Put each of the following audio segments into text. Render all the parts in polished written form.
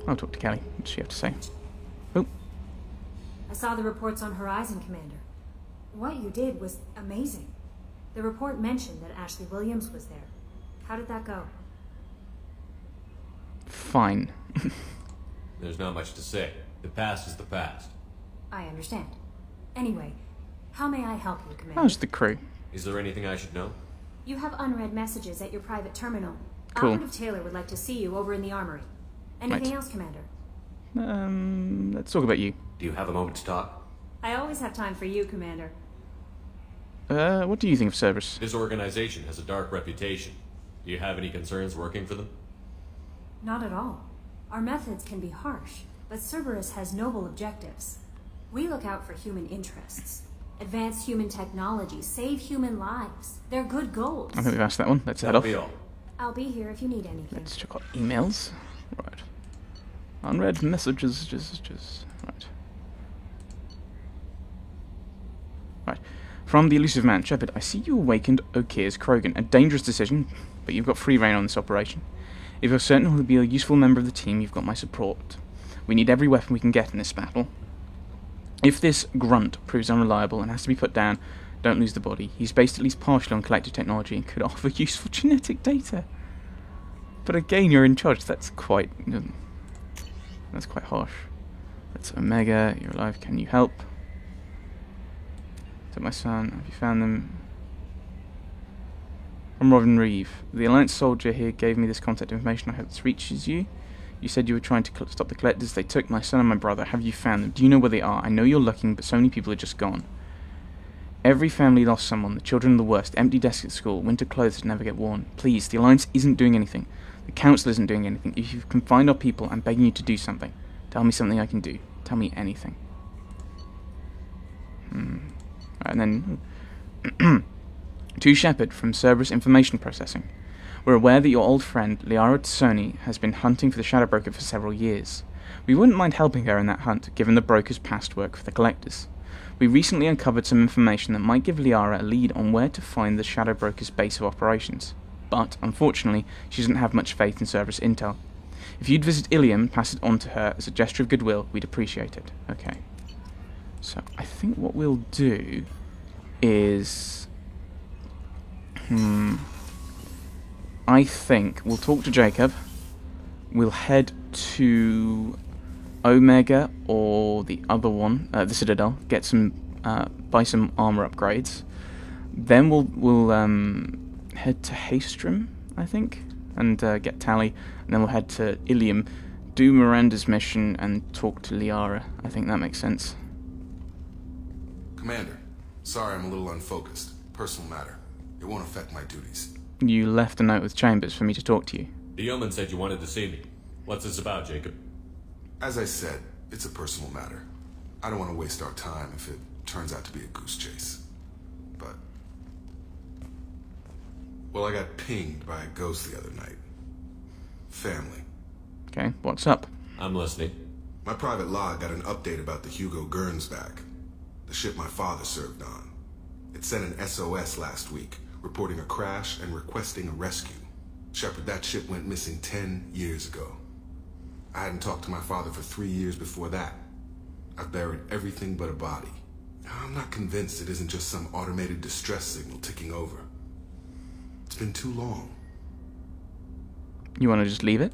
I'll talk to Kelly. What does she have to say? Oh. I saw the reports on Horizon, Commander. What you did was amazing. The report mentioned that Ashley Williams was there. How did that go? Fine. There's not much to say. The past is the past. I understand. Anyway, how may I help you, Commander? How's the crew? Is there anything I should know? You have unread messages at your private terminal. Cool. Operative Taylor would like to see you over in the armory. Anything else, Commander? Let's talk about you. Do you have a moment to talk? I always have time for you, Commander. What do you think of Cerberus? This organization has a dark reputation. Do you have any concerns working for them? Not at all. Our methods can be harsh, but Cerberus has noble objectives. We look out for human interests. Advance human technology, save human lives. They're good goals. I think we've asked that one. Let's head off. That'll be all. I'll be here if you need anything. Let's check out emails. Right. Unread messages. Right. Right. From the elusive man, Shepard, I see you awakened Okir's Krogan. A dangerous decision, but you've got free reign on this operation. If you're certain he'll be a useful member of the team, you've got my support. We need every weapon we can get in this battle. If this grunt proves unreliable and has to be put down, don't lose the body. He's based at least partially on collective technology and could offer useful genetic data. But again, you're in charge. That's quite harsh. That's Omega. You're alive. Can you help? To my son. Have you found them? From Robin Reeve. The Alliance soldier here gave me this contact information. I hope this reaches you. You said you were trying to stop the collectors. They took my son and my brother. Have you found them? Do you know where they are? I know you're looking, but so many people are just gone. Every family lost someone. The children are the worst. Empty desks at school. Winter clothes that never get worn. Please, the Alliance isn't doing anything. The Council isn't doing anything. If you can find our people, I'm begging you to do something. Tell me something I can do. Tell me anything. Right, and then... To Shepard from Cerberus Information Processing. We're aware that your old friend, Liara Tsoni, has been hunting for the Shadow Broker for several years. We wouldn't mind helping her in that hunt, given the Broker's past work for the Collectors. We recently uncovered some information that might give Liara a lead on where to find the Shadow Broker's base of operations. But, unfortunately, she doesn't have much faith in Cerberus intel. If you'd visit Ilium and pass it on to her as a gesture of goodwill, we'd appreciate it. Okay. So, I think what we'll do is... I think we'll talk to Jacob. We'll head to Omega or the other one, the Citadel. Get some, buy some armor upgrades. Then we'll head to Haestrom, I think, and get Tally. And then we'll head to Ilium, do Miranda's mission, and talk to Liara. I think that makes sense. Commander, sorry I'm a little unfocused. Personal matter. It won't affect my duties. You left a note with Chambers for me to talk to you. The yeoman said you wanted to see me. What's this about, Jacob? As I said, it's a personal matter. I don't want to waste our time if it turns out to be a goose chase. But... well, I got pinged by a ghost the other night. Family. Okay, what's up? I'm listening. My private log got an update about the Hugo Gernsback, the ship my father served on. It sent an SOS last week, reporting a crash and requesting a rescue. Shepard, that ship went missing 10 years ago. I hadn't talked to my father for 3 years before that. I've buried everything but a body. I'm not convinced it isn't just some automated distress signal ticking over. It's been too long. You want to just leave it?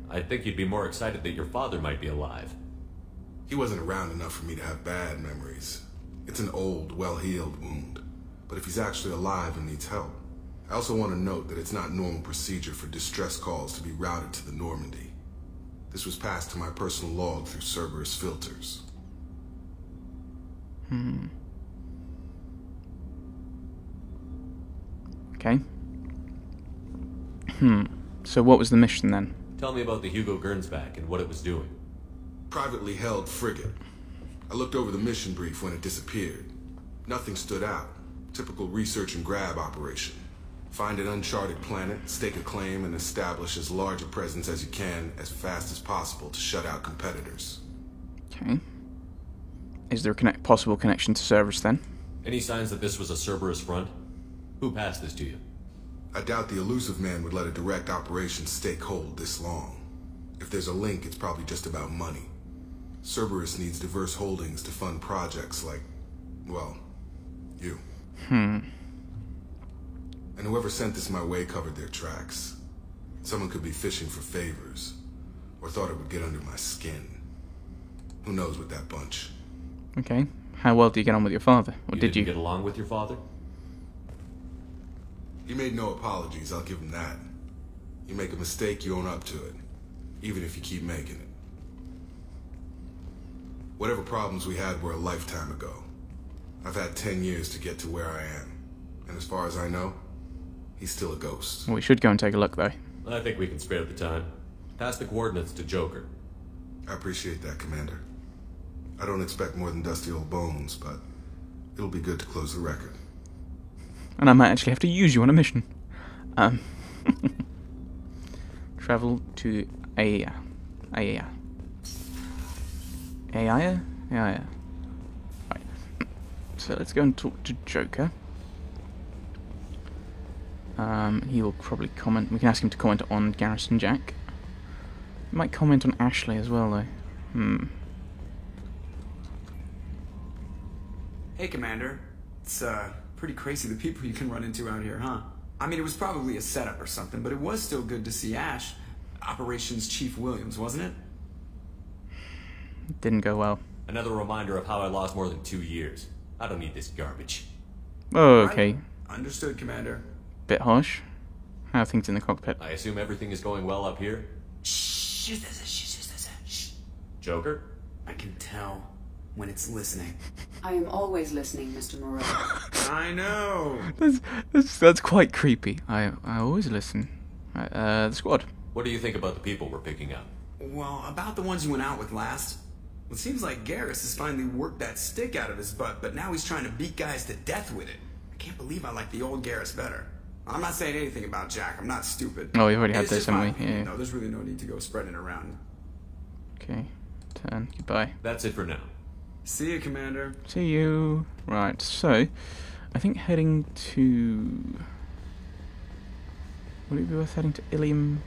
I think you'd be more excited that your father might be alive. He wasn't around enough for me to have bad memories. It's an old, well-healed wound. But if he's actually alive and needs help, I also want to note that it's not normal procedure for distress calls to be routed to the Normandy. This was passed to my personal log through Cerberus filters. Okay. So what was the mission then? Tell me about the Hugo Gernsback and what it was doing. Privately held frigate. I looked over the mission brief when it disappeared. Nothing stood out. Typical research and grab operation. Find an uncharted planet, stake a claim, and establish as large a presence as you can as fast as possible to shut out competitors. Okay. Is there a possible connection to Cerberus then? Any signs that this was a Cerberus front? Who passed this to you? I doubt the elusive man would let a direct operation stake hold this long. If there's a link, it's probably just about money. Cerberus needs diverse holdings to fund projects like, well, you. And whoever sent this my way covered their tracks. Someone could be fishing for favors, or thought it would get under my skin. Who knows with that bunch? Okay. How well do you get on with your father? Or did you? Get along with your father? He made no apologies, I'll give him that. You make a mistake, you own up to it. Even if you keep making it. Whatever problems we had were a lifetime ago. I've had 10 years to get to where I am. And as far as I know, he's still a ghost. Well, we should go and take a look, though. I think we can spare the time. Pass the coordinates to Joker. I appreciate that, Commander. I don't expect more than dusty old bones, but it'll be good to close the record. And I might actually have to use you on a mission. Travel to Aya. Right. So let's go and talk to Joker. He will probably comment. We can ask him to comment on Garrison Jack. He might comment on Ashley as well, though. Hey, Commander. It's pretty crazy the people you can run into out here, huh? I mean, it was probably a setup or something, but it was still good to see Ash. Operations Chief Williams, wasn't it? It didn't go well. Another reminder of how I lost more than 2 years. I don't need this garbage. Oh, okay. Right. Understood, Commander. Bit harsh. How are things in the cockpit? I assume everything is going well up here? Shh. Joker? I can tell when it's listening. I am always listening, Mr. Moreau. I know. That's quite creepy. I always listen. Right, the squad. What do you think about the people we're picking up? Well, about the ones you went out with last. It seems like Garrus has finally worked that stick out of his butt, but now he's trying to beat guys to death with it. I can't believe I like the old Garrus better. I'm not saying anything about Jack. I'm not stupid. Oh, we've already had It's this, just haven't my we? opinion, Yeah. though. There's really no need to go spreading it around. Okay. Turn. Goodbye. That's it for now. See you, Commander. See you. Right, so I think heading to... Would it be worth heading to Ilium?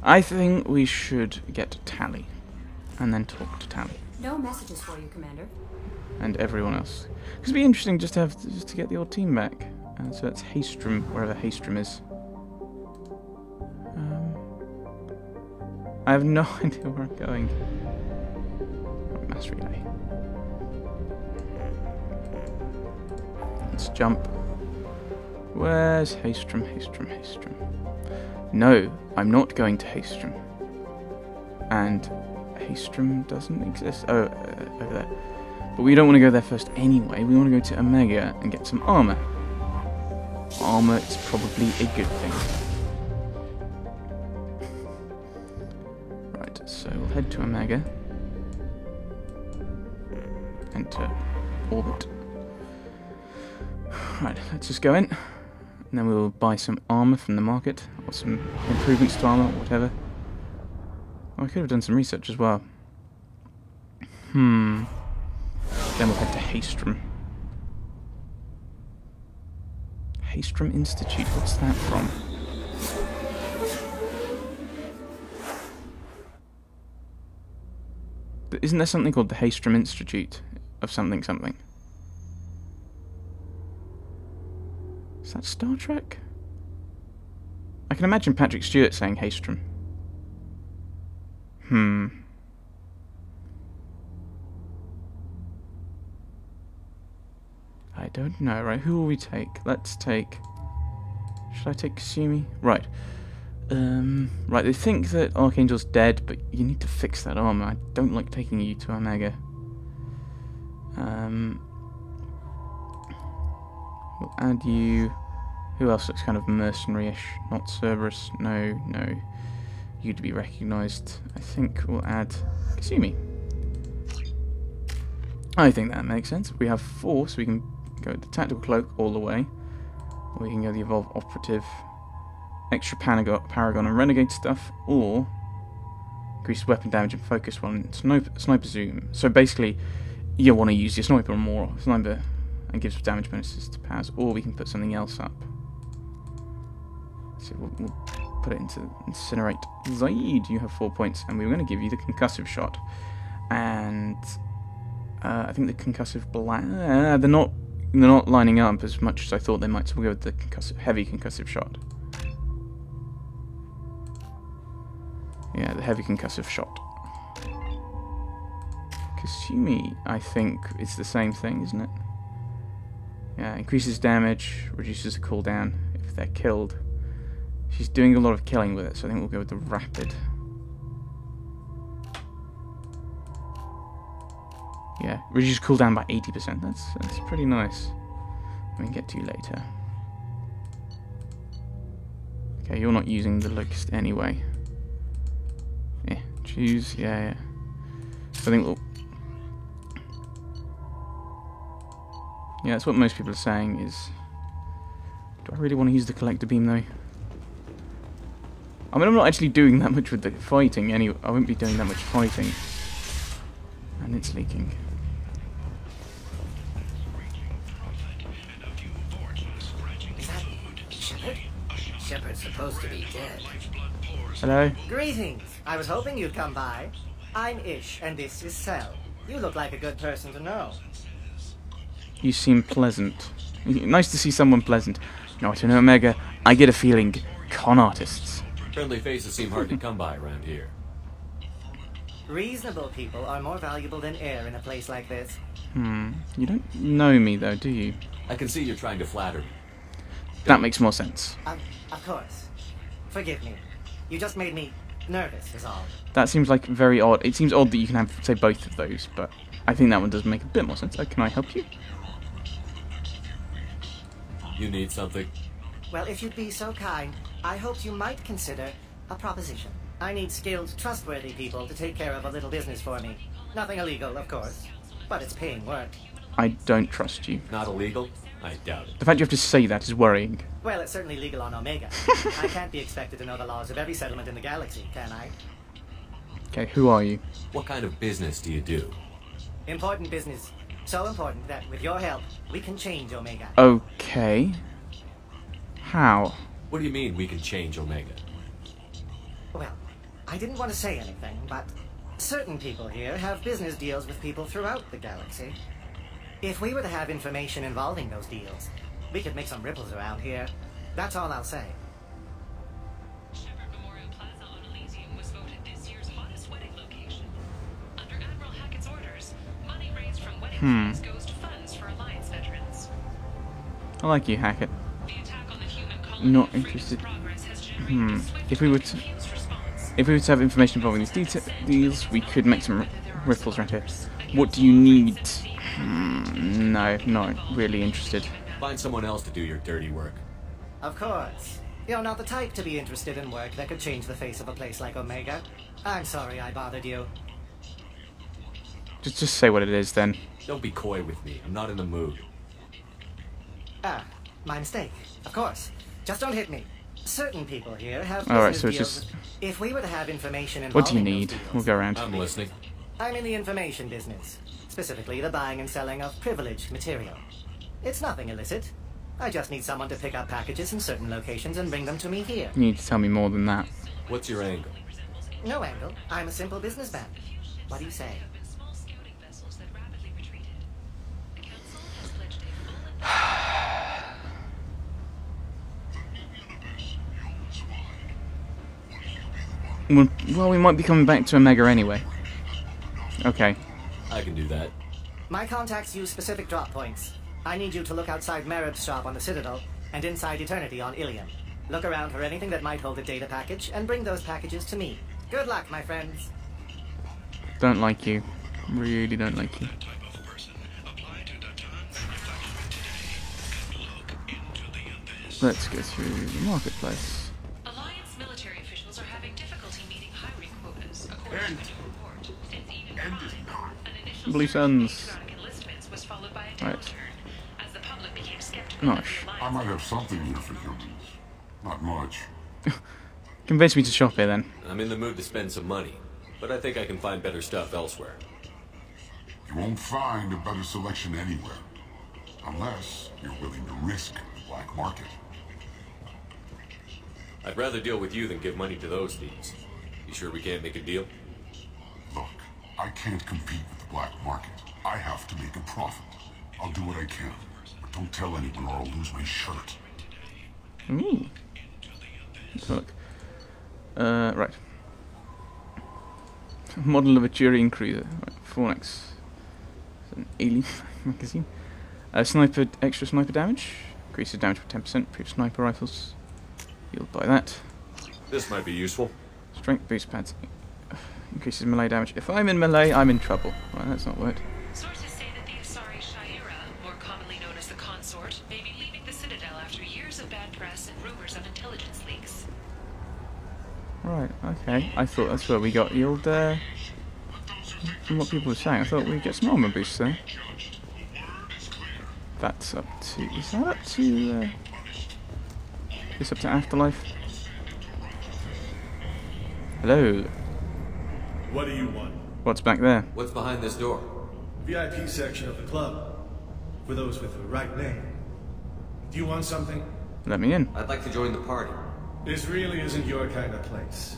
I think we should get to Tally. And then talk to Tally. No messages for you, Commander. And everyone else. Because it'd be interesting just to get the old team back. So that's Haystrom, wherever Haystrom is. I have no idea where I'm going. Mass relay. Let's jump. Where's Haystrom? No, I'm not going to Haystrom. And Haystrom doesn't exist. Oh, over there. But we don't want to go there first anyway. We want to go to Omega and get some armor. Armor is probably a good thing. Right, so we'll head to Omega. Enter orbit. Right, let's just go in. And then we'll buy some armor from the market. Or some improvements to armor, or whatever. Oh, I could have done some research as well. Then we'll head to Haystrom. Haystrom Institute, what's that from? Isn't there something called the Haystrom Institute of something? Is that Star Trek? I can imagine Patrick Stewart saying Haystrom. I don't know, right? Who will we take? Let's take... Should I take Kasumi? Right. Right, they think that Archangel's dead, but you need to fix that armor. I don't like taking you to Omega. We'll add you... Who else looks kind of mercenary-ish? Not Cerberus. No. You to be recognised. I think we'll add Kasumi. I think that makes sense. We have 4, so we can go with the Tactical Cloak all the way. Or we can go the Evolve Operative, extra Paragon and Renegade stuff, or increased weapon damage and focus one, Sniper Zoom. So basically, you want to use your Sniper more, Sniper, and gives damage bonuses to powers, or we can put something else up. So we'll put it into incinerate. Zaid, you have 4 points, and we were going to give you the concussive shot. And I think the concussive they're not lining up as much as I thought they might, so we'll go with the heavy concussive shot. Yeah, the heavy concussive shot. Kasumi, I think, is the same thing, isn't it? Yeah, increases damage, reduces the cooldown if they're killed. She's doing a lot of killing with it, so I think we'll go with the rapid. Yeah, reduces cooldown by 80%. That's pretty nice. We can get to you later. Okay, you're not using the locust anyway. Yeah, choose. Yeah. So I think we'll. Yeah, that's what most people are saying. Is do I really want to use the collector beam though? I mean, I'm not actually doing that much with the fighting. Anyway, I won't be doing that much fighting. And it's leaking. Shepard's supposed to be dead. Hello? Greetings. I was hoping you'd come by. I'm Ish, and this is Cell. You look like a good person to know. You seem pleasant. Nice to see someone pleasant. You know what, in Omega, I get a feeling con artists. Friendly faces seem hard to come by around here. Reasonable people are more valuable than air in a place like this. You don't know me though, do you? I can see you're trying to flatter me. That makes more sense. Of course. Forgive me. You just made me nervous, is all. That seems like very odd. It seems odd that you can have, say, both of those, but I think that one does make a bit more sense. Can I help you? You need something? Well, if you'd be so kind, I hoped you might consider a proposition. I need skilled, trustworthy people to take care of a little business for me. Nothing illegal, of course, but it's paying work. I don't trust you. Not illegal? I doubt it. The fact you have to say that is worrying. Well, it's certainly legal on Omega. I can't be expected to know the laws of every settlement in the galaxy, can I? Okay, who are you? What kind of business do you do? Important business. So important that, with your help, we can change Omega. Okay. How? What do you mean we can change Omega? Well, I didn't want to say anything, but certain people here have business deals with people throughout the galaxy. If we were to have information involving those deals, we could make some ripples around here. That's all I'll say. Shepard Memorial Plaza on Elysium was voted this year's hottest wedding location. Under Admiral Hackett's orders, money raised from wedding fees goes to funds for Alliance veterans. I like you, Hackett. The attack on the human colony Not of Freedom's interested. Progress has generated a swift If we were and to- confused response. If we were to have information involving these deals, we could make some ripples around here. What do you need? No, not really interested. Find someone else to do your dirty work. Of course. You're not the type to be interested in work that could change the face of a place like Omega. I'm sorry I bothered you. Just say what it is then. Don't be coy with me. I'm not in the mood. Ah, my mistake. Of course. Just don't hit me. Certain people here have All right, business so it's deals just- with- If we were to have information What do you involving need? those deals, We'll go around. I'm listening. I'm in the information business. Specifically, the buying and selling of privileged material. It's nothing illicit. I just need someone to pick up packages in certain locations and bring them to me here. You need to tell me more than that. What's your angle? No angle. I'm a simple businessman. What do you say? Have been small scouting vessels that rapidly retreated. The Council has pledged a full Well, we might be coming back to Omega anyway. Okay. I can do that. My contacts use specific drop points. I need you to look outside Merib's shop on the Citadel and inside Eternity on Ilium. Look around for anything that might hold a data package and bring those packages to me. Good luck, my friends. Don't like you. Really don't like you. Let's go through the marketplace. Alliance military officials are having difficulty meeting hiring quotas, according to the report. Since even an initial Blue surge in Suns. exotic enlistments was followed by a Right. downturn, as the public became skeptical Nice. of the I alliance. might have something here for humans. Not much. Convince me to shop here then. I'm in the mood to spend some money, but I think I can find better stuff elsewhere. You won't find a better selection anywhere. Unless you're willing to risk the black market. I'd rather deal with you than give money to those thieves. You sure we can't make a deal? Look, I can't compete with the black market. I have to make a profit. I'll do what I can, but don't tell anyone or I'll lose my shirt. Ooh. Let's have a look. Right. Model of a Turian cruiser. Right, Fornex. It's an alien magazine. Sniper, extra sniper damage. Increases damage by 10%. Previous sniper rifles. You'll buy that. This might be useful. Strength boost pads. Increases melee damage. If I'm in melee, I'm in trouble. Right, that's not worked. Sources say that the Asari Shaira, more commonly known as the Consort, may be leaving the Citadel after years of bad press and rumors of intelligence leaks. Right, okay. I thought that's where we got the old, from what people were saying, I thought we'd get some armor boosts there. That's up to... Is that up to, Is up to Afterlife? Hello. What do you want? What's back there? What's behind this door? VIP section of the club. For those with the right name. Do you want something? Let me in. I'd like to join the party. This really isn't your kind of place.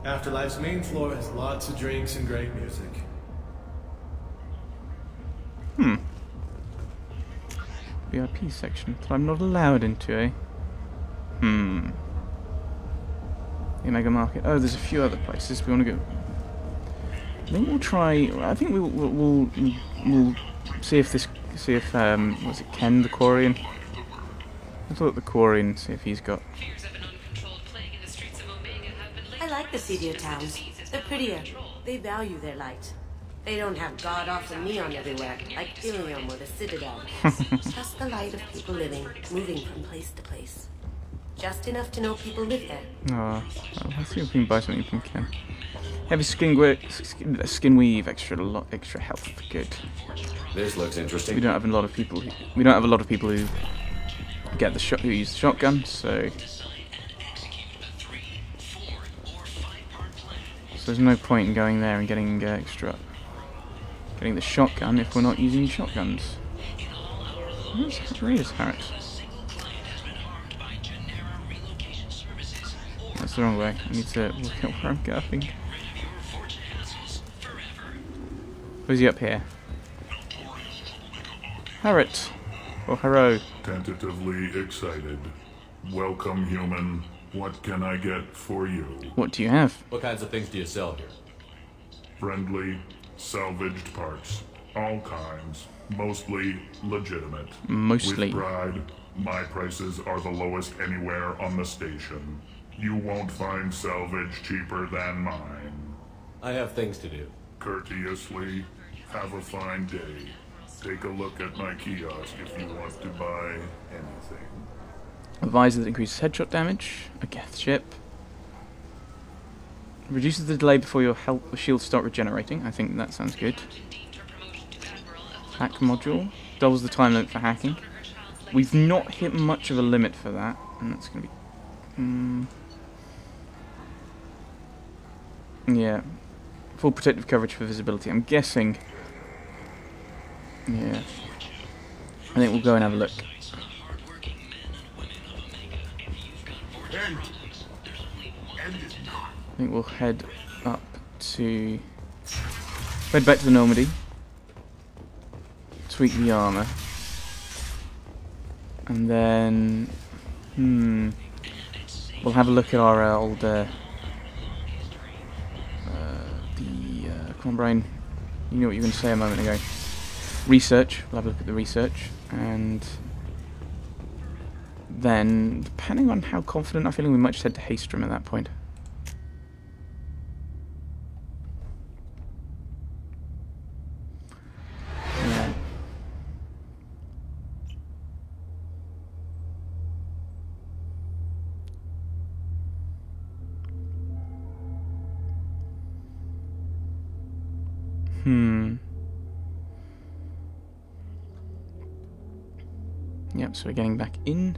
Afterlife's main floor has lots of drinks and great music. VIP section that I'm not allowed into, eh? The Mega Market. Oh, there's a few other places we want to go. I think we'll try. I think we'll see if this. See if was it Ken the Quarian? Let's look at the Quarian. See if he's got. Fears of an uncontrolled plague in the streets of Omega have been linked I like the to seedier serious towns. diseases They're not prettier. under control. They value their light. They don't have god-awful neon everywhere, like Ilium or the Citadel. Just the light of people living, moving from place to place. Just enough to know people live there. Oh, well, let's see if we can buy something from Ken. Heavy skin weave, extra health. Good. This looks interesting. We don't have a lot of people. We don't have a lot of people who get the who use the shotgun, so there's no point in going there and getting getting the shotgun if we're not using shotguns. Where is Harris? That's the wrong way. I need to work out where I'm going. Who's he up here? Harriet. Or Haro. Tentatively excited. Welcome, human. What can I get for you? What do you have? What kinds of things do you sell here? Friendly, salvaged parts. All kinds. Mostly legitimate. Mostly. With pride, my prices are the lowest anywhere on the station. You won't find salvage cheaper than mine. I have things to do. Courteously, have a fine day. Take a look at my kiosk if you want to buy anything. A visor that increases headshot damage. A Geth ship. Reduces the delay before your shields start regenerating. I think that sounds good. Hack module. Doubles the time limit for hacking. We've not hit much of a limit for that. And that's going to be... yeah. Full protective coverage for visibility. I'm guessing... yeah. I think we'll go and have a look. I think we'll head up to... head back to the Normandy. Tweak the armour. And then... we'll have a look at our old... come on, Brian. You knew what you were going to say a moment ago. Research. We'll have a look at the research. And... then, depending on how confident I'm feeling, we might just head to Haystrom at that point. Yeah. Yep, so we're getting back in.